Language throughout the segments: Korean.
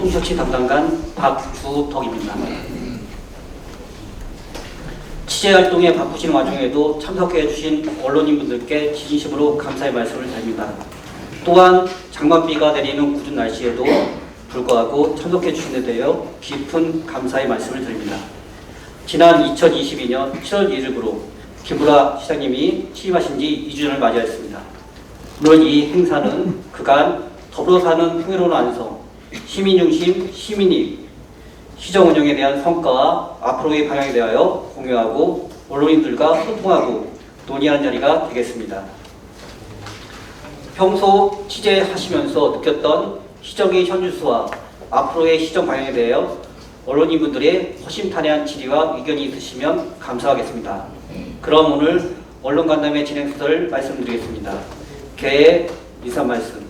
통셔치 담당관 박주덕입니다. 취재활동에 바쁘신 와중에도 참석해주신 언론인분들께 진심으로 감사의 말씀을 드립니다. 또한 장맛비가 내리는 궂은 날씨에도 불구하고 참석해주신 데 대하여 깊은 감사의 말씀을 드립니다. 지난 2022년 7월 1일부로 김부라 시장님이 취임하신 지 2주년을 맞이하였습니다. 물론 이 행사는 그간 더불어 사는 풍요로운 안성, 시민중심, 시민이익, 시정 운영에 대한 성과와 앞으로의 방향에 대하여 공유하고 언론인들과 소통하고 논의하는 자리가 되겠습니다. 평소 취재하시면서 느꼈던 시정의 현주소와 앞으로의 시정 방향에 대하여 언론인분들의 허심탄회한 질의와 의견이 있으시면 감사하겠습니다. 그럼 오늘 언론간담회 진행 순서를 말씀드리겠습니다. 개의 인사 말씀,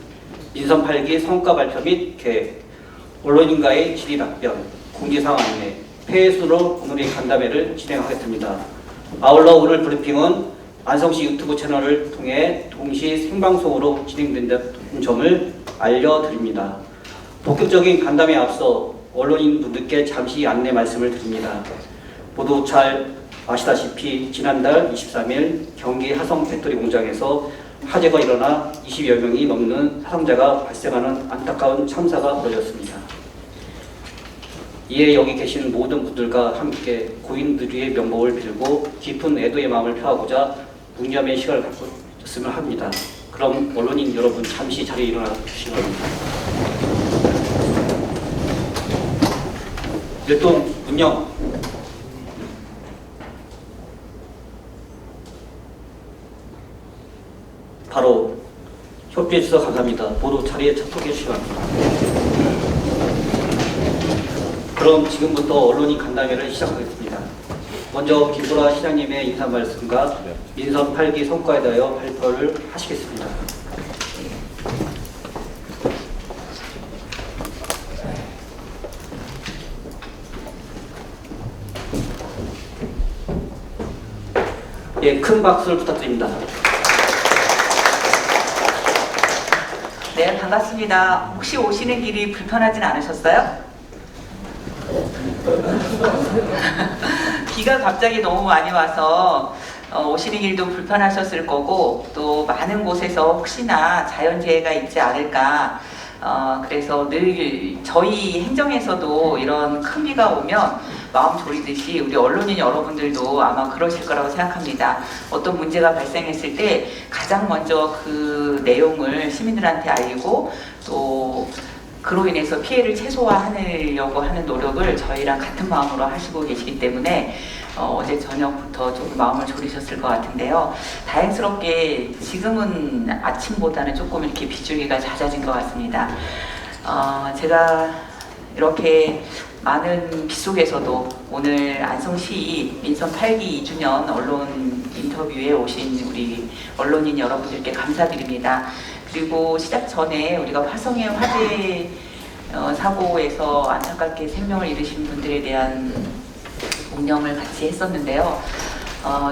민선 8기 성과 발표 및 계획, 언론인과의 질의 답변, 공지사항 안내, 폐회 순으로 오늘의 간담회를 진행하겠습니다. 아울러 오늘 브리핑은 안성시 유튜브 채널을 통해 동시 생방송으로 진행된다는 점을 알려드립니다. 본격적인 간담회에 앞서 언론인분들께 잠시 안내 말씀을 드립니다. 모두 잘 아시다시피 지난달 23일 경기 하성 배터리 공장에서 화재가 일어나 20여 명이 넘는 사상자가 발생하는 안타까운 참사가 벌어졌습니다. 이에 여기 계신 모든 분들과 함께 고인들의 명복을 빌고 깊은 애도의 마음을 표하고자 묵념의 시간을 갖고있으면 합니다. 그럼 언론인 여러분 잠시 자리에 일어나 주시기 바랍니다. 일동 묵념. 바로 협조해 주셔서 감사합니다. 모두 자리에 참석해 주시기 바랍니다. 그럼 지금부터 언론인 간담회를 시작하겠습니다. 먼저 김보라 시장님의 인사 말씀과 민선 8기 성과에 대하여 발표를 하시겠습니다. 예, 큰 박수를 부탁드립니다. 네, 반갑습니다. 혹시 오시는 길이 불편하진 않으셨어요? 비가 갑자기 너무 많이 와서 오시는 길도 불편하셨을 거고 또 많은 곳에서 혹시나 자연재해가 있지 않을까 그래서 늘 저희 행정에서도 이런 큰 비가 오면 마음 졸이듯이 우리 언론인 여러분들도 아마 그러실 거라고 생각합니다. 어떤 문제가 발생했을 때 가장 먼저 그 내용을 시민들한테 알리고 또 그로 인해서 피해를 최소화하려고 하는 노력을 저희랑 같은 마음으로 하시고 계시기 때문에 어제 저녁부터 조금 마음을 졸이셨을 것 같은데요. 다행스럽게 지금은 아침보다는 조금 이렇게 비줄기가 잦아진 것 같습니다. 제가 이렇게 많은 비 속에서도 오늘 안성시 민선 8기 2주년 언론 인터뷰에 오신 우리 언론인 여러분들께 감사드립니다. 그리고 시작 전에 우리가 화성의 화재 사고에서 안타깝게 생명을 잃으신 분들에 대한 묵념을 같이 했었는데요.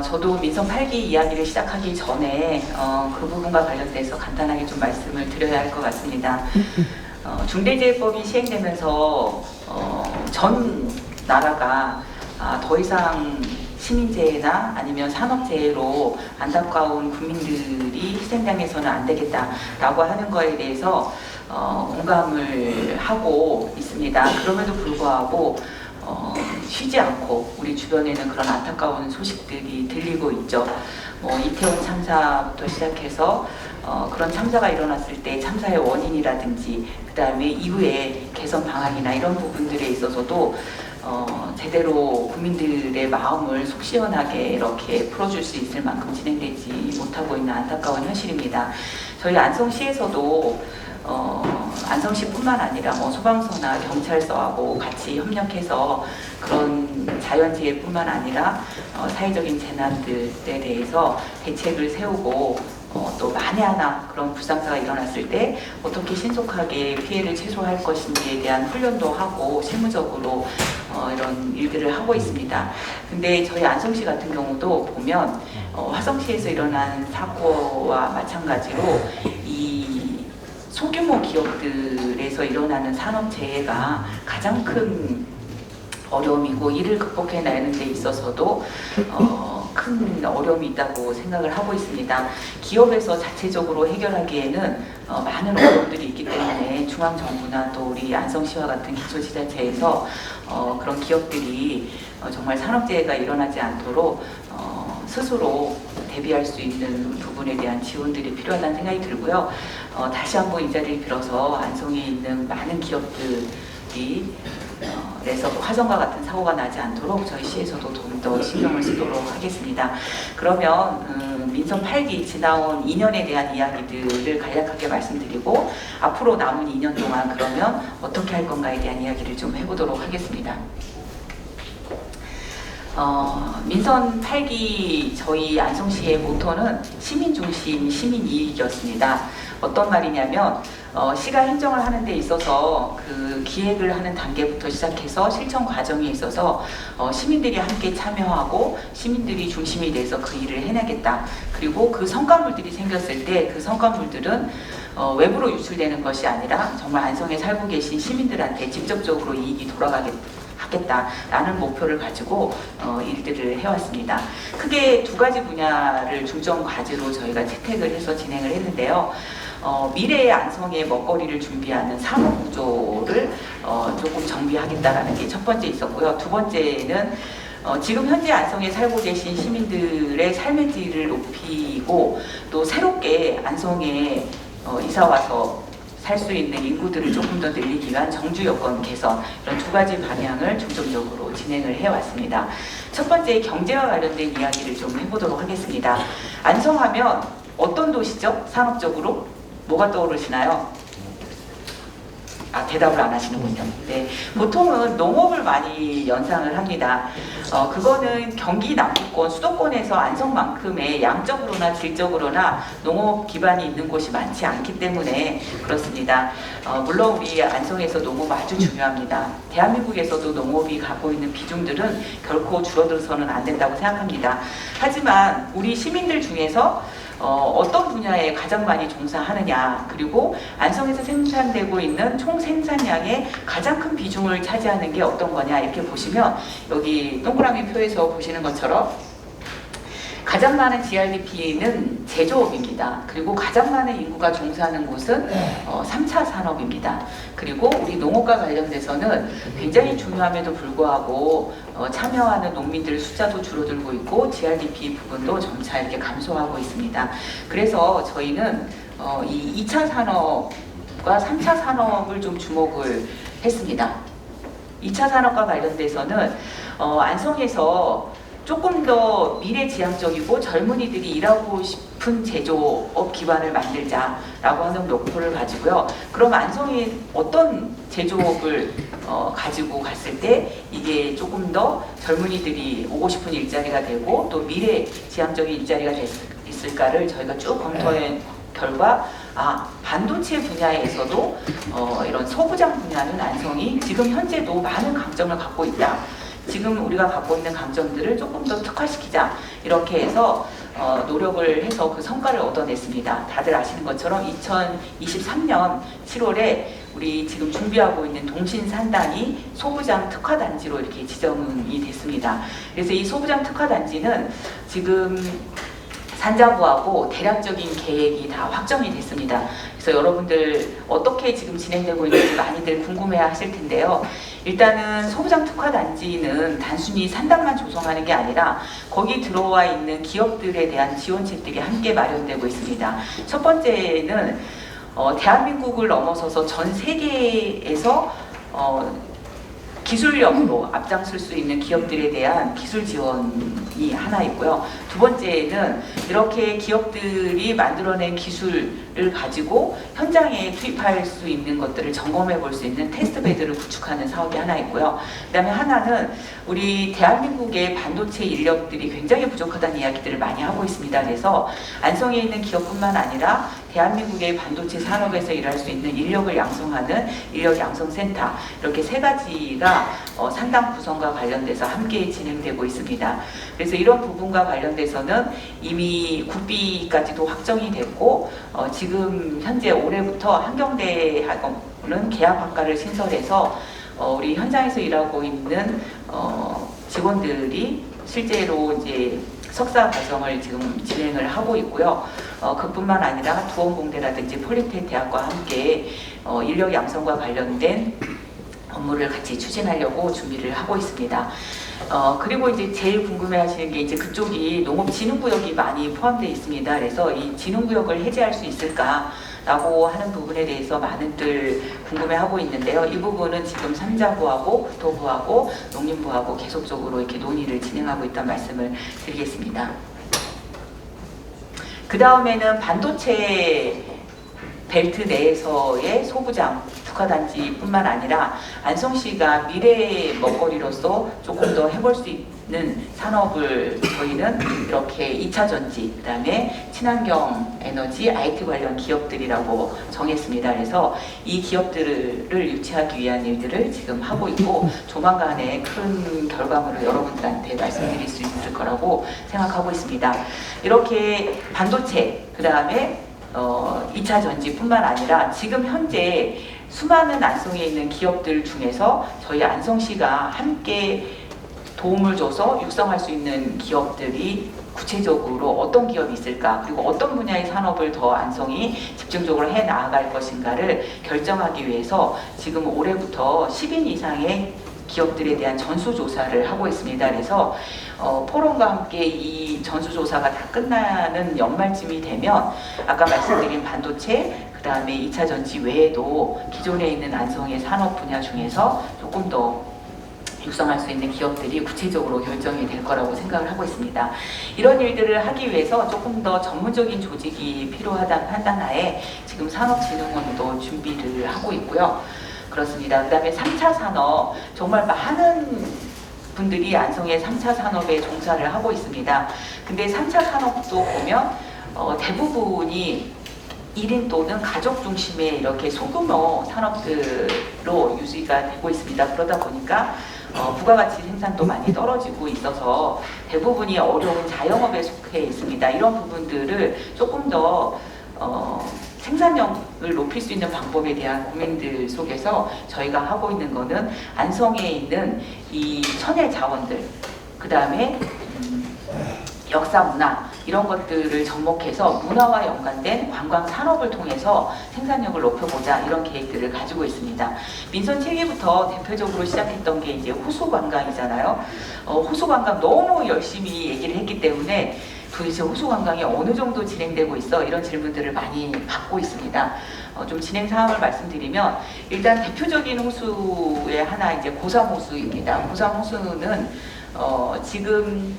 저도 민선 8기 이야기를 시작하기 전에 그 부분과 관련돼서 간단하게 좀 말씀을 드려야 할 것 같습니다. 중대재해법이 시행되면서 전 나라가 더 이상 시민재해나 아니면 산업재해로 안타까운 국민들이 희생당해서는 안 되겠다라고 하는 거에 대해서 공감을 하고 있습니다. 그럼에도 불구하고 쉬지 않고 우리 주변에는 그런 안타까운 소식들이 들리고 있죠. 이태원 참사부터 시작해서 그런 참사가 일어났을 때 참사의 원인이라든지 그 다음에 이후에 개선 방안이나 이런 부분들에 있어서도 제대로 국민들의 마음을 속 시원하게 이렇게 풀어줄 수 있을 만큼 진행되지 못하고 있는 안타까운 현실입니다. 저희 안성시에서도 안성시뿐만 아니라 소방서나 경찰서하고 같이 협력해서 그런 자연재해뿐만 아니라 사회적인 재난들에 대해서 대책을 세우고 또 만에 하나 그런 불상사가 일어났을 때 어떻게 신속하게 피해를 최소화할 것인지에 대한 훈련도 하고 실무적으로 이런 일들을 하고 있습니다. 근데 저희 안성시 같은 경우도 보면 화성시에서 일어난 사고와 마찬가지로 이 소규모 기업들에서 일어나는 산업재해가 가장 큰 어려움이고, 이를 극복해내는 데 있어서도 큰 어려움이 있다고 생각을 하고 있습니다. 기업에서 자체적으로 해결하기에는 많은 어려움들이 있기 때문에 중앙정부나 또 우리 안성시와 같은 기초지자체에서 그런 기업들이 정말 산업재해가 일어나지 않도록 스스로 대비할 수 있는 부분에 대한 지원들이 필요하다는 생각이 들고요. 다시 한번 이 자리를 빌어서 안성에 있는 많은 기업들이 그래서 화성과 같은 사고가 나지 않도록 저희 시에서도 좀 더 신경을 쓰도록 하겠습니다. 그러면 민선 8기 지나온 2년에 대한 이야기들을 간략하게 말씀드리고, 앞으로 남은 2년 동안 그러면 어떻게 할 건가에 대한 이야기를 좀 해보도록 하겠습니다. 민선 8기 저희 안성시의 모토는 시민 중심, 시민 이익이었습니다. 어떤 말이냐면 시가 행정을 하는 데 있어서 그 기획을 하는 단계부터 시작해서 실천 과정에 있어서 시민들이 함께 참여하고 시민들이 중심이 돼서 그 일을 해내겠다. 그리고 그 성과물들이 생겼을 때 그 성과물들은 외부로 유출되는 것이 아니라 정말 안성에 살고 계신 시민들한테 직접적으로 이익이 하겠다라는 목표를 가지고 일들을 해왔습니다. 크게 두 가지 분야를 중점 과제로 저희가 채택을 해서 진행을 했는데요. 미래의 안성의 먹거리를 준비하는 산업 구조를 조금 정비하겠다라는 게 첫 번째 있었고요. 두 번째는 지금 현재 안성에 살고 계신 시민들의 삶의 질을 높이고 또 새롭게 안성에 이사와서 살 수 있는 인구들을 조금 더 늘리기 위한 정주 여건 개선, 이런 두 가지 방향을 중점적으로 진행을 해왔습니다. 첫 번째, 경제와 관련된 이야기를 좀 해보도록 하겠습니다. 안성하면 어떤 도시죠? 산업적으로? 뭐가 떠오르시나요? 대답을 안 하시는군요. 네, 보통은 농업을 많이 연상을 합니다. 그거는 경기 남부권, 수도권에서 안성만큼의 양적으로나 질적으로나 농업 기반이 있는 곳이 많지 않기 때문에 그렇습니다. 물론 우리 안성에서 농업 아주 중요합니다. 대한민국에서도 농업이 갖고 있는 비중들은 결코 줄어들어서는 안 된다고 생각합니다. 하지만 우리 시민들 중에서 어떤 분야에 가장 많이 종사하느냐, 그리고 안성에서 생산되고 있는 총 생산량의 가장 큰 비중을 차지하는 게 어떤 거냐, 이렇게 보시면 여기 동그라미 표에서 보시는 것처럼 가장 많은 GRDP는 제조업입니다. 그리고 가장 많은 인구가 종사하는 곳은 3차 산업입니다. 그리고 우리 농업과 관련돼서는 굉장히 중요함에도 불구하고 참여하는 농민들 숫자도 줄어들고 있고 GRDP 부분도 점차 이렇게 감소하고 있습니다. 그래서 저희는 이 2차 산업과 3차 산업을 좀 주목을 했습니다. 2차 산업과 관련돼서는 안성에서 조금 더 미래지향적이고 젊은이들이 일하고 싶은 제조업 기반을 만들자라고 하는 목표를 가지고요. 그럼 안성이 어떤 제조업을 가지고 갔을 때 이게 조금 더 젊은이들이 오고 싶은 일자리가 되고 또 미래지향적인 일자리가 있을까를 저희가 쭉 검토한 결과, 반도체 분야에서도 이런 소부장 분야는 안성이 지금 현재도 많은 강점을 갖고 있다. 지금 우리가 갖고 있는 강점들을 조금 더 특화시키자, 이렇게 해서 노력을 해서 그 성과를 얻어냈습니다. 다들 아시는 것처럼 2023년 7월에 우리 지금 준비하고 있는 동신산단이 소부장 특화단지로 이렇게 지정이 됐습니다. 그래서 이 소부장 특화단지는 지금 산자부하고 대략적인 계획이 다 확정이 됐습니다. 그래서 여러분들 어떻게 지금 진행되고 있는지 많이들 궁금해 하실 텐데요. 일단은 소부장 특화단지는 단순히 산단만 조성하는 게 아니라 거기 들어와 있는 기업들에 대한 지원책들이 함께 마련되고 있습니다. 첫 번째는 대한민국을 넘어서서 전 세계에서 기술력으로 앞장설 수 있는 기업들에 대한 기술 지원이 하나 있고요. 두 번째는 이렇게 기업들이 만들어낸 기술을 가지고 현장에 투입할 수 있는 것들을 점검해 볼 수 있는 테스트베드를 구축하는 사업이 하나 있고요. 그 다음에 하나는 우리 대한민국의 반도체 인력들이 굉장히 부족하다는 이야기들을 많이 하고 있습니다. 그래서 안성에 있는 기업뿐만 아니라 대한민국의 반도체 산업에서 일할 수 있는 인력을 양성하는 인력 양성센터, 이렇게 세 가지가 협의가 산당 구성과 관련돼서 함께 진행되고 있습니다. 그래서 이런 부분과 관련돼서는 이미 국비까지도 확정이 됐고 지금 현재 올해부터 한경대학원은 계약학과를 신설해서 우리 현장에서 일하고 있는 직원들이 실제로 이제 석사 과정을 지금 진행을 하고 있고요. 그뿐만 아니라 두원공대라든지 폴리텍 대학과 함께 인력 양성과 관련된 업무를 같이 추진하려고 준비를 하고 있습니다. 그리고 이제 제일 궁금해하시는 게 이제 그쪽이 농업진흥구역이 많이 포함되어 있습니다. 그래서 이 진흥구역을 해제할 수 있을까라고 하는 부분에 대해서 많은들 궁금해하고 있는데요. 이 부분은 지금 산자부하고 국토부하고 농림부하고 계속적으로 이렇게 논의를 진행하고 있다는 말씀을 드리겠습니다. 그 다음에는 반도체 벨트 내에서의 소부장 특화단지뿐만 아니라 안성시가 미래의 먹거리로서 조금 더 해볼 수 있는 산업을 저희는 이렇게 2차 전지, 그 다음에 친환경 에너지, IT 관련 기업들이라고 정했습니다. 그래서 이 기업들을 유치하기 위한 일들을 지금 하고 있고 조만간에 큰 결과물을 여러분들한테 말씀드릴 수 있을 거라고 생각하고 있습니다. 이렇게 반도체, 그 다음에 2차 전지뿐만 아니라 지금 현재 수많은 안성에 있는 기업들 중에서 저희 안성시가 함께 도움을 줘서 육성할 수 있는 기업들이 구체적으로 어떤 기업이 있을까, 그리고 어떤 분야의 산업을 더 안성이 집중적으로 해 나아갈 것인가를 결정하기 위해서 지금 올해부터 10인 이상의 기업들에 대한 전수조사를 하고 있습니다. 그래서 포럼과 함께 이 전수조사가 다 끝나는 연말쯤이 되면 아까 말씀드린 반도체, 그 다음에 2차 전지 외에도 기존에 있는 안성의 산업 분야 중에서 조금 더 육성할 수 있는 기업들이 구체적으로 결정이 될 거라고 생각을 하고 있습니다. 이런 일들을 하기 위해서 조금 더 전문적인 조직이 필요하다는 판단하에 지금 산업진흥원도 준비를 하고 있고요. 그렇습니다. 그 다음에 3차 산업, 정말 많은 분들이 안성의 3차 산업에 종사를 하고 있습니다. 근데 3차 산업도 보면 대부분이 1인 또는 가족 중심의 이렇게 소규모 산업들로 유지가 되고 있습니다. 그러다 보니까 부가가치 생산도 많이 떨어지고 있어서 대부분이 어려운 자영업에 속해 있습니다. 이런 부분들을 조금 더 생산력을 높일 수 있는 방법에 대한 고민들 속에서 저희가 하고 있는 거는 안성에 있는 이 천혜 자원들, 그 다음에 역사 문화 이런 것들을 접목해서 문화와 연관된 관광 산업을 통해서 생산력을 높여보자, 이런 계획들을 가지고 있습니다. 민선 7기부터 대표적으로 시작했던 게 이제 호수관광이잖아요. 호수관광 너무 열심히 얘기를 했기 때문에 도대체 호수관광이 어느 정도 진행되고 있어? 이런 질문들을 많이 받고 있습니다. 좀 진행 사항을 말씀드리면 일단 대표적인 호수의 하나 이제 고삼호수입니다. 고삼호수는 지금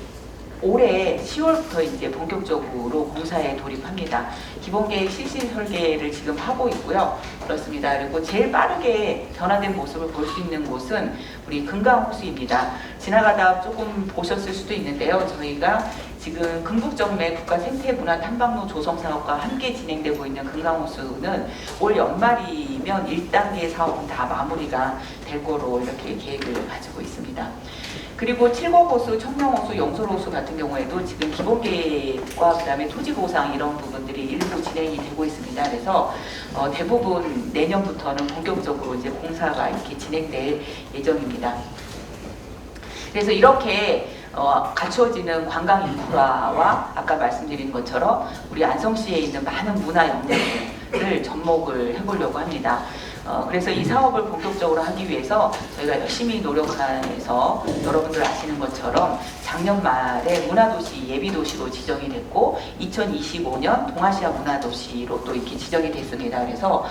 올해 10월부터 이제 본격적으로 공사에 돌입합니다. 기본계획 실시 설계를 지금 하고 있고요. 그렇습니다. 그리고 제일 빠르게 변화된 모습을 볼 수 있는 곳은 우리 금강호수입니다. 지나가다 조금 보셨을 수도 있는데요. 저희가 지금 금북정매 국가생태문화 탐방로 조성 사업과 함께 진행되고 있는 금강호수는 올 연말이면 1단계 사업은 다 마무리가 될 거로 이렇게 계획을 가지고 있습니다. 그리고 칠곡호수, 청명호수, 영솔호수 같은 경우에도 지금 기본계획과 그 다음에 토지보상 이런 부분들이 일부 진행이 되고 있습니다. 그래서 대부분 내년부터는 본격적으로 이제 공사가 이렇게 진행될 예정입니다. 그래서 이렇게 갖추어지는 관광 인프라와 아까 말씀드린 것처럼 우리 안성시에 있는 많은 문화 영역들을 접목을 해보려고 합니다. 그래서 이 사업을 본격적으로 하기 위해서 저희가 열심히 노력해서 여러분들 아시는 것처럼 작년 말에 문화도시 예비도시로 지정이 됐고 2025년 동아시아 문화도시로 또 이렇게 지정이 됐습니다. 그래서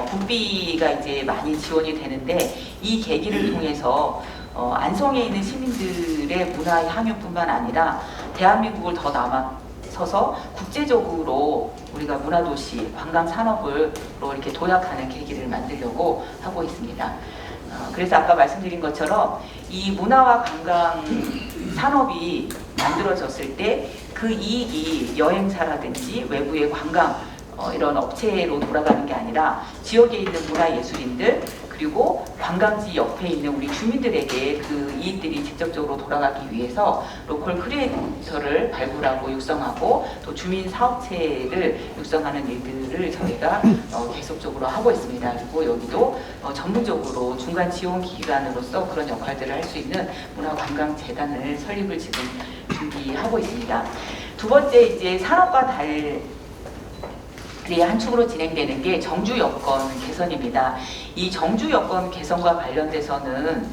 국비가 이제 많이 지원이 되는데 이 계기를 통해서 안성에 있는 시민들의 문화 향유뿐만 아니라 대한민국을 더 남아서서 국제적으로 우리가 문화도시, 관광산업으로 이렇게 도약하는 계기를 만들려고 하고 있습니다. 그래서 아까 말씀드린 것처럼 이 문화와 관광 산업이 만들어졌을 때 그 이익이 여행사라든지 외부의 관광 이런 업체로 돌아가는 게 아니라 지역에 있는 문화예술인들 그리고 관광지 옆에 있는 우리 주민들에게 그 이익들이 직접적으로 돌아가기 위해서 로컬 크리에이터를 발굴하고 육성하고 또 주민 사업체를 육성하는 일들을 저희가 계속적으로 하고 있습니다. 그리고 여기도 전문적으로 중간 지원 기관으로서 그런 역할들을 할 수 있는 문화관광재단을 설립을 지금 준비하고 있습니다. 두 번째 이제 산업과 달리 한 축으로 진행되는 게 정주 여건 개선입니다. 이 정주 여건 개선과 관련돼서는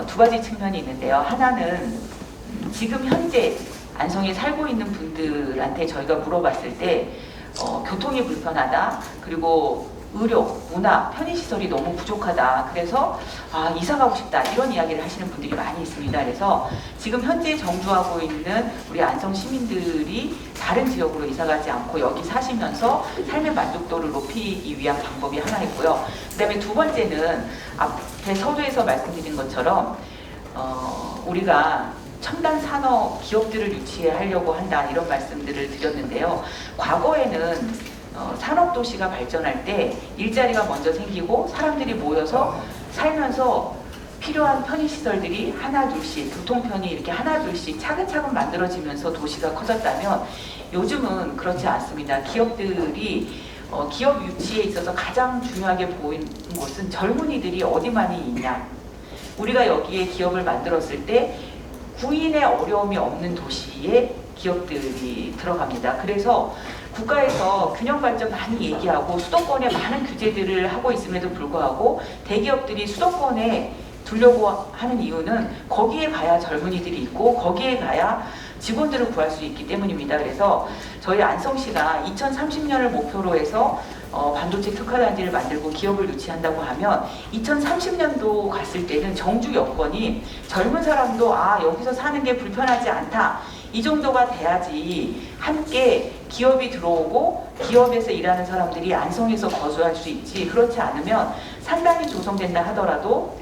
두 가지 측면이 있는데요. 하나는 지금 현재 안성에 살고 있는 분들한테 저희가 물어봤을 때 교통이 불편하다. 그리고 의료, 문화, 편의시설이 너무 부족하다. 그래서 이사 가고 싶다. 이런 이야기를 하시는 분들이 많이 있습니다. 그래서 지금 현재 정주하고 있는 우리 안성 시민들이 다른 지역으로 이사 가지 않고 여기 사시면서 삶의 만족도를 높이기 위한 방법이 하나 있고요. 그 다음에 두 번째는 앞에 서두에서 말씀드린 것처럼 우리가 첨단 산업 기업들을 유치하려고 한다. 이런 말씀들을 드렸는데요. 과거에는 산업도시가 발전할 때 일자리가 먼저 생기고 사람들이 모여서 살면서 필요한 편의시설들이 하나 둘씩 교통편이 이렇게 하나 둘씩 차근차근 만들어지면서 도시가 커졌다면 요즘은 그렇지 않습니다. 기업들이 기업 유치에 있어서 가장 중요하게 보이는 것은 젊은이들이 어디 많이 있냐. 우리가 여기에 기업을 만들었을 때 구인의 어려움이 없는 도시에 기업들이 들어갑니다. 그래서 국가에서 균형 발전 많이 얘기하고 수도권에 많은 규제들을 하고 있음에도 불구하고 대기업들이 수도권에 두려고 하는 이유는 거기에 가야 젊은이들이 있고 거기에 가야 직원들을 구할 수 있기 때문입니다. 그래서 저희 안성시가 2030년을 목표로 해서 반도체 특화단지를 만들고 기업을 유치한다고 하면 2030년도 갔을 때는 정주 여건이 젊은 사람도 여기서 사는 게 불편하지 않다. 이 정도가 돼야지 함께 기업이 들어오고 기업에서 일하는 사람들이 안성에서 거주할 수 있지. 그렇지 않으면 상당히 조성된다 하더라도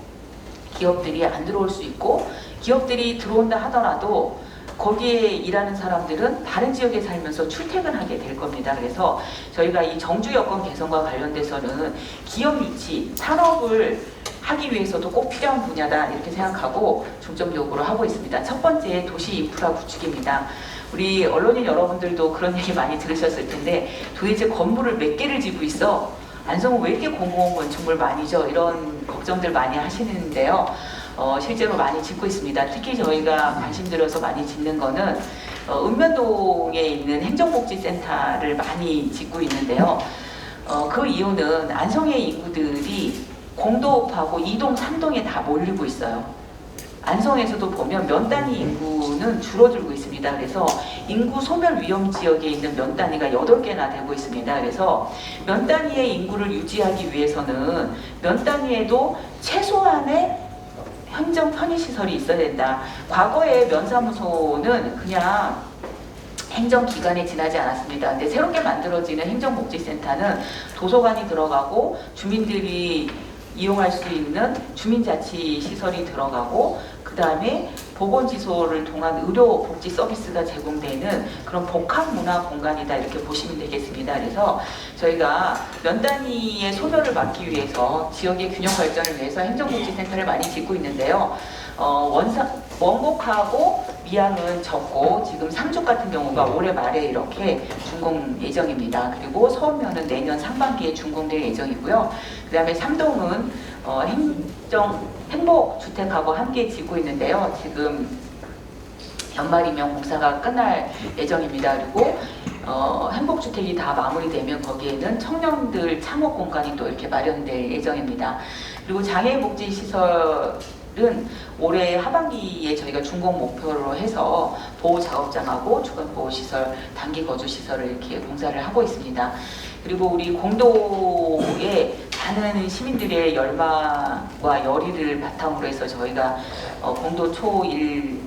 기업들이 안 들어올 수 있고 기업들이 들어온다 하더라도 거기에 일하는 사람들은 다른 지역에 살면서 출퇴근하게 될 겁니다. 그래서 저희가 이 정주 여건 개선과 관련돼서는 기업 유치, 산업을 하기 위해서도 꼭 필요한 분야다 이렇게 생각하고 중점적으로 하고 있습니다. 첫 번째 도시 인프라 구축입니다. 우리 언론인 여러분들도 그런 얘기 많이 들으셨을 텐데 도대체 건물을 몇 개를 지고 있어? 안성은 왜 이렇게 공공 건축물 많이 져? 이런 걱정들 많이 하시는데요. 실제로 많이 짓고 있습니다. 특히 저희가 관심 들여서 많이 짓는 거는 읍면동에 있는 행정복지센터를 많이 짓고 있는데요. 그 이유는 안성의 인구들이 공도읍하고 2동, 3동에 다 몰리고 있어요. 안성에서도 보면 면 단위 인구는 줄어들고 있습니다. 그래서 인구 소멸 위험 지역에 있는 면 단위가 8개나 되고 있습니다. 그래서 면 단위의 인구를 유지하기 위해서는 면 단위에도 최소한의 행정 편의시설이 있어야 된다. 과거에 면사무소는 그냥 행정기관에 지나지 않았습니다. 근데 새롭게 만들어지는 행정복지센터는 도서관이 들어가고 주민들이 이용할 수 있는 주민자치시설이 들어가고 그 다음에 보건지소를 통한 의료복지 서비스가 제공되는 그런 복합문화 공간이다 이렇게 보시면 되겠습니다. 그래서 저희가 면 단위의 소멸을 막기 위해서 지역의 균형 발전을 위해서 행정복지센터를 많이 짓고 있는데요. 원곡하고 미양은 적고 지금 상주 같은 경우가 올해 말에 이렇게 준공 예정입니다. 그리고 서면은 내년 상반기에 준공될 예정이고요. 그 다음에 삼동은 행복주택하고 함께 짓고 있는데요. 지금 연말이면 공사가 끝날 예정입니다. 그리고 행복주택이 다 마무리되면 거기에는 청년들 창업 공간이 또 이렇게 마련될 예정입니다. 그리고 장애복지시설은 올해 하반기에 저희가 준공 목표로 해서 보호작업장하고 주간보호시설, 단기거주시설을 이렇게 공사를 하고 있습니다. 그리고 우리 공도에 많은 시민들의 열망과 열의를 바탕으로 해서 저희가 공도 초1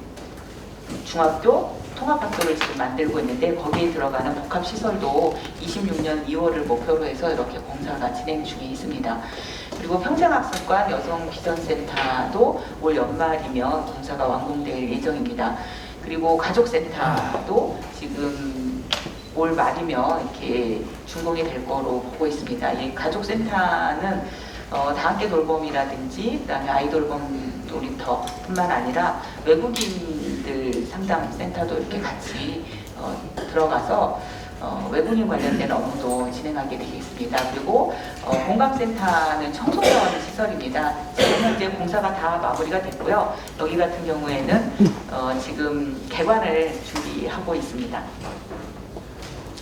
중학교 통합학교를 지금 만들고 있는데 거기에 들어가는 복합시설도 26년 2월을 목표로 해서 이렇게 공사가 진행 중에 있습니다. 그리고 평생학습관 여성비전센터도 올 연말이면 공사가 완공될 예정입니다. 그리고 가족센터도 지금 올 말이면 이렇게 준공이 될 거로 보고 있습니다. 이 가족센터는 다함께 돌봄이라든지 그다음에 아이돌봄 놀이터뿐만 아니라 외국인들 상담 센터도 이렇게 같이 들어가서 외국인 관련된 업무도 진행하게 되겠습니다. 그리고 공감센터는 청소년 시설입니다. 지금 현재 공사가 다 마무리가 됐고요. 여기 같은 경우에는 지금 개관을 준비하고 있습니다.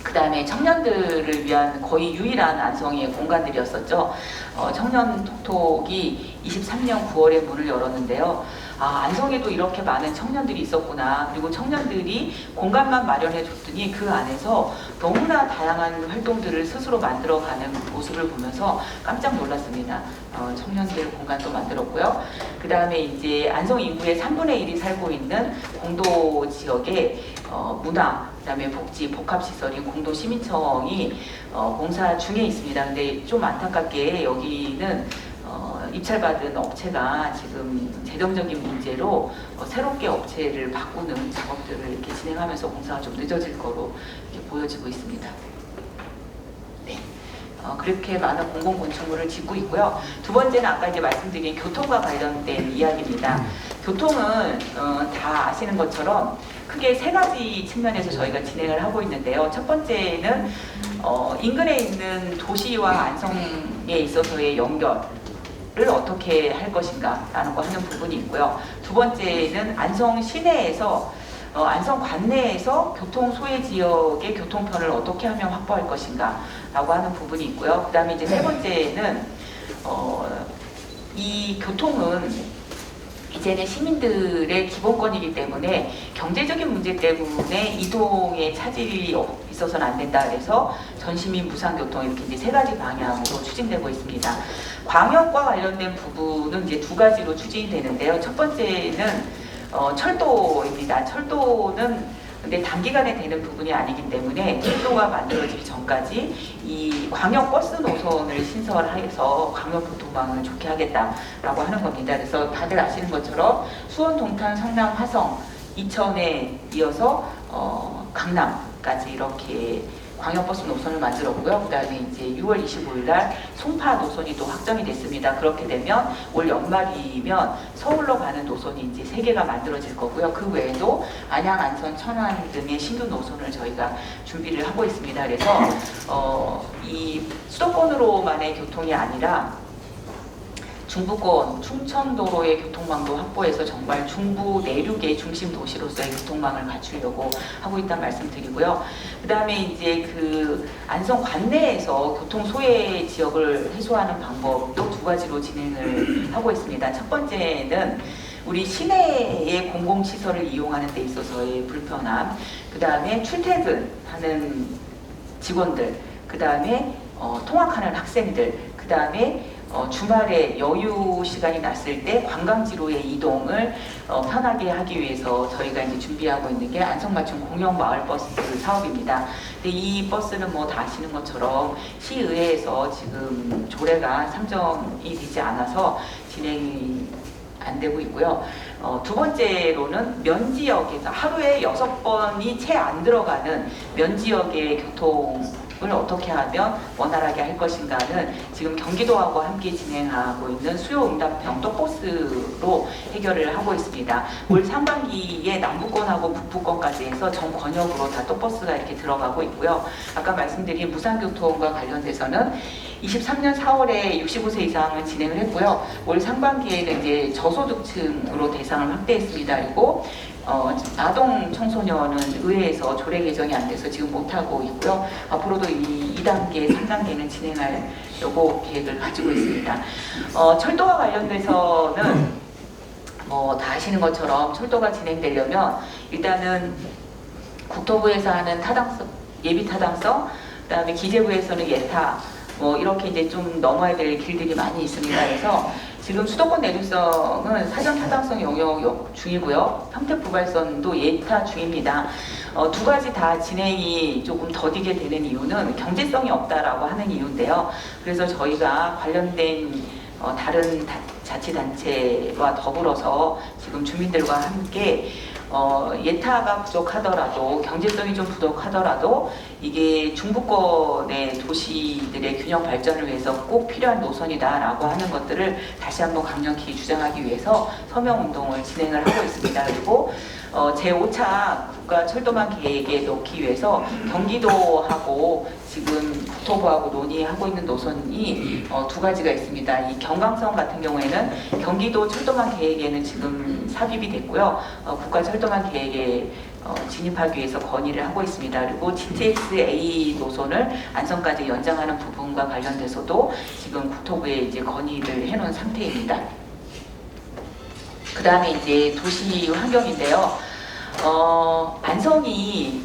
그 다음에 청년들을 위한 거의 유일한 안성의 공간들이었었죠. 청년 톡톡이 23년 9월에 문을 열었는데요. 안성에도 이렇게 많은 청년들이 있었구나. 그리고 청년들이 공간만 마련해 줬더니 그 안에서 너무나 다양한 활동들을 스스로 만들어가는 모습을 보면서 깜짝 놀랐습니다. 청년들 공간도 만들었고요. 그 다음에 이제 안성 인구의 3분의 1이 살고 있는 공도 지역에 문화, 그 다음에 복지, 복합시설인 공도시민청이 공사 중에 있습니다. 근데 좀 안타깝게 여기는 입찰받은 업체가 지금 재정적인 문제로 새롭게 업체를 바꾸는 작업들을 이렇게 진행하면서 공사가 좀 늦어질 거로 이렇게 보여지고 있습니다. 네. 그렇게 많은 공공건축물을 짓고 있고요. 두 번째는 아까 이제 말씀드린 교통과 관련된 이야기입니다. 교통은 다 아시는 것처럼 크게 세 가지 측면에서 저희가 진행을 하고 있는데요. 첫 번째는 인근에 있는 도시와 안성에 있어서의 연결을 어떻게 할 것인가 라는 거 하는 부분이 있고요. 두 번째는 안성 시내에서 안성 관내에서 교통 소외 지역의 교통편을 어떻게 하면 확보할 것인가 라고 하는 부분이 있고요. 그 다음에 이제 세 번째는 이 교통은 이제는 시민들의 기본권이기 때문에 경제적인 문제 때문에 이동에 차질이 있어서는 안 된다 그래서 전시민 무상교통 이렇게 이제 세 가지 방향으로 추진되고 있습니다. 광역과 관련된 부분은 이제 두 가지로 추진이 되는데요. 첫 번째는 철도입니다. 철도는 근데 단기간에 되는 부분이 아니기 때문에 철도가 만들어지기 전까지 이 광역 버스 노선을 신설해서 광역 교통망을 좋게 하겠다라고 하는 겁니다. 그래서 다들 아시는 것처럼 수원, 동탄, 성남, 화성, 이천에 이어서 강남까지 이렇게 광역버스 노선을 만들었고요. 그 다음에 이제 6월 25일 날 송파 노선이 또 확정이 됐습니다. 그렇게 되면 올 연말이면 서울로 가는 노선이 이제 3개가 만들어질 거고요. 그 외에도 안양, 안천, 천안 등의 신규 노선을 저희가 준비를 하고 있습니다. 그래서 이 수도권으로만의 교통이 아니라 중부권, 충청도로의 교통망도 확보해서 정말 중부 내륙의 중심 도시로서의 교통망을 갖추려고 하고 있다는 말씀드리고요. 그 다음에 이제 그 안성 관내에서 교통 소외 지역을 해소하는 방법도 두 가지로 진행을 하고 있습니다. 첫 번째는 우리 시내의 공공시설을 이용하는 데 있어서의 불편함, 그 다음에 출퇴근하는 직원들, 그 다음에 통학하는 학생들, 그 다음에 주말에 여유 시간이 났을 때 관광지로의 이동을 편하게 하기 위해서 저희가 이제 준비하고 있는 게 안성맞춤 공영 마을버스 사업입니다. 근데 이 버스는 뭐 다 아시는 것처럼 시의회에서 지금 조례가 상정이 되지 않아서 진행이 안 되고 있고요. 두 번째로는 면지역에서 하루에 6번이 채 안 들어가는 면지역의 교통을 어떻게 하면 원활하게 할 것인가는 지금 경기도하고 함께 진행하고 있는 수요응답형 또버스로 해결을 하고 있습니다. 올 상반기에 남부권하고 북부권까지 해서 전 권역으로 다 또버스가 이렇게 들어가고 있고요. 아까 말씀드린 무상교통과 관련돼서는 23년 4월에 65세 이상은 진행을 했고요. 올 상반기에는 이제 저소득층으로 대상을 확대했습니다. 그리고 아동 청소년은 의회에서 조례 개정이 안 돼서 지금 못하고 있고요. 앞으로도 이 2단계, 3단계는 진행하려고 계획을 가지고 있습니다. 철도와 관련돼서는 뭐 다 아시는 것처럼 철도가 진행되려면 일단은 국토부에서 하는 타당성, 예비 타당성, 그다음에 기재부에서는 예타, 뭐 이렇게 이제 좀 넘어야 될 길들이 많이 있습니다. 그래서 지금 수도권 내륙성은 사전 타당성 영역 중이고요. 평택 부발선도 예타 중입니다. 두 가지 다 진행이 조금 더디게 되는 이유는 경제성이 없다라고 하는 이유인데요. 그래서 저희가 관련된 다른 자치단체와 더불어서 지금 주민들과 함께 예타가 부족하더라도 경제성이 좀 부족하더라도 이게 중부권의 도시들의 균형 발전을 위해서 꼭 필요한 노선이다라고 하는 것들을 다시 한번 강력히 주장하기 위해서 서명 운동을 진행을 하고 있습니다. 그리고 제5차 국가철도망 계획에 넣기 위해서 경기도하고 지금 국토부하고 논의하고 있는 노선이 두 가지가 있습니다. 이 경강선 같은 경우에는 경기도 철도망 계획에는 지금 삽입이 됐고요. 국가철도망 계획에 진입하기 위해서 건의를 하고 있습니다. 그리고 GTX-A 노선을 안성까지 연장하는 부분과 관련돼서도 지금 국토부에 이제 건의를 해놓은 상태입니다. 그 다음에 이제 도시 환경인데요. 안성이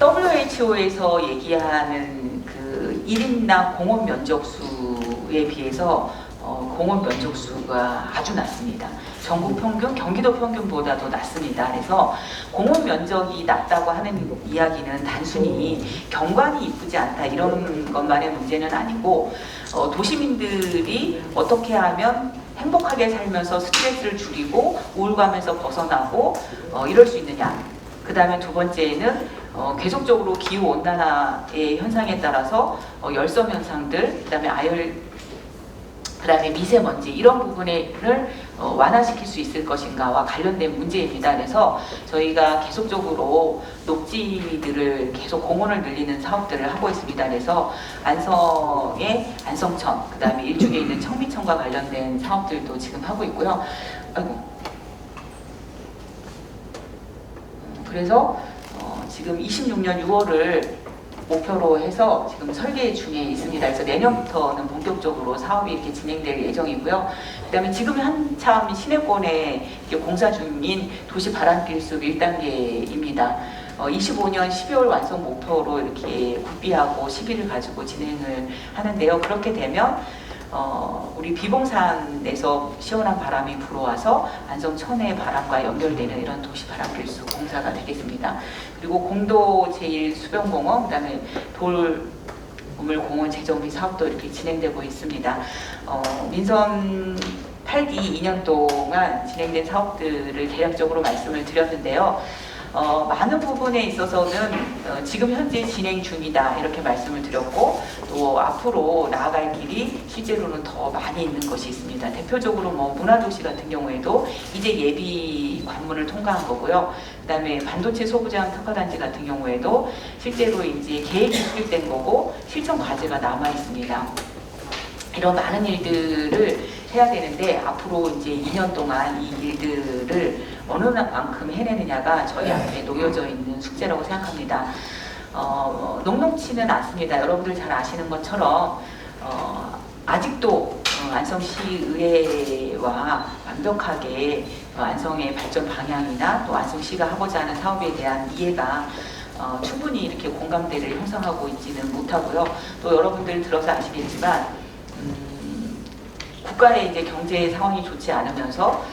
WHO에서 얘기하는 그 1인당 공원 면적수에 비해서 공원 면적수가 아주 낮습니다. 전국 평균, 경기도 평균보다도 낮습니다. 그래서 공원 면적이 낮다고 하는 이야기는 단순히 경관이 이쁘지 않다 이런 것만의 문제는 아니고 도시민들이 어떻게 하면 행복하게 살면서 스트레스를 줄이고 우울감에서 벗어나고 이럴 수 있느냐. 그 다음에 두 번째는 계속적으로 기후온난화의 현상에 따라서 열섬 현상들, 그 다음에 미세먼지 이런 부분을 완화시킬 수 있을 것인가와 관련된 문제입니다. 그래서 저희가 계속적으로 녹지들을 계속 공원을 늘리는 사업들을 하고 있습니다. 그래서 안성의 안성천, 그 다음에 일축에 있는 청미천과 관련된 사업들도 지금 하고 있고요. 그래서 지금 26년 6월을 목표로 해서 지금 설계 중에 있습니다. 그래서 내년부터는 본격적으로 사업이 이렇게 진행될 예정이고요. 그 다음에 지금 한참 시내권에 공사 중인 도시 바람길숲 1단계입니다. 25년 12월 완성 목표로 이렇게 국비하고 시비를 가지고 진행을 하는데요. 그렇게 되면 우리 비봉산에서 시원한 바람이 불어와서 안성천의 바람과 연결되는 이런 도시 바람길숲 공사가 되겠습니다. 그리고 공도 제1수변공원, 그 다음에 돌우물공원 재정비 사업도 이렇게 진행되고 있습니다. 민선 8기 2년 동안 진행된 사업들을 대략적으로 말씀을 드렸는데요. 많은 부분에 있어서는 지금 현재 진행 중이다 이렇게 말씀을 드렸고 또 앞으로 나아갈 길이 실제로는 더 많이 있는 것이 있습니다. 대표적으로 문화도시 같은 경우에도 이제 예비 관문을 통과한 거고요. 그 다음에 반도체 소부장 특화단지 같은 경우에도 실제로 이제 계획이 수립된 거고 실천 과제가 남아 있습니다. 이런 많은 일들을 해야 되는데 앞으로 이제 2년 동안 이 일들을 어느 만큼 해내느냐가 저희 앞에 놓여져 있는 숙제라고 생각합니다. 녹록치는 않습니다. 여러분들 잘 아시는 것처럼 아직도 안성시의회와 완벽하게 안성의 발전 방향이나 또 안성시가 하고자 하는 사업에 대한 이해가 충분히 이렇게 공감대를 형성하고 있지는 못하고요. 또 여러분들 들어서 아시겠지만 국가의 이제 경제 상황이 좋지 않으면서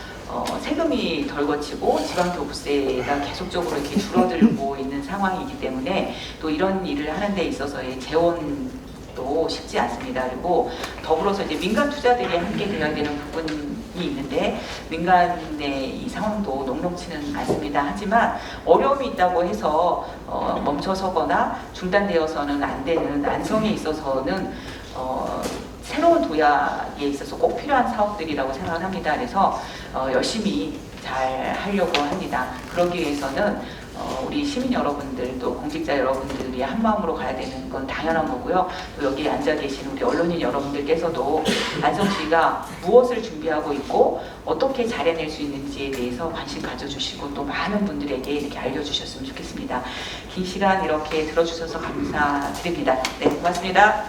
세금이 덜 거치고 지방교부세가 계속적으로 이렇게 줄어들고 있는 상황이기 때문에 또 이런 일을 하는 데 있어서의 재원도 쉽지 않습니다. 그리고 더불어서 이제 민간 투자들이 함께 되어야 되는 부분이 있는데 민간의 이 상황도 녹록치는 않습니다. 하지만 어려움이 있다고 해서 멈춰서거나 중단되어서는 안 되는 안성에 있어서는 새로운 도약에 있어서 꼭 필요한 사업들이라고 생각을 합니다. 그래서 열심히 잘 하려고 합니다. 그러기 위해서는 우리 시민 여러분들 또 공직자 여러분들이 한마음으로 가야 되는 건 당연한 거고요. 또 여기 앉아 계신 우리 언론인 여러분들께서도 안성시가 무엇을 준비하고 있고 어떻게 잘해낼 수 있는지에 대해서 관심 가져주시고 또 많은 분들에게 이렇게 알려주셨으면 좋겠습니다. 긴 시간 이렇게 들어주셔서 감사드립니다. 네, 고맙습니다.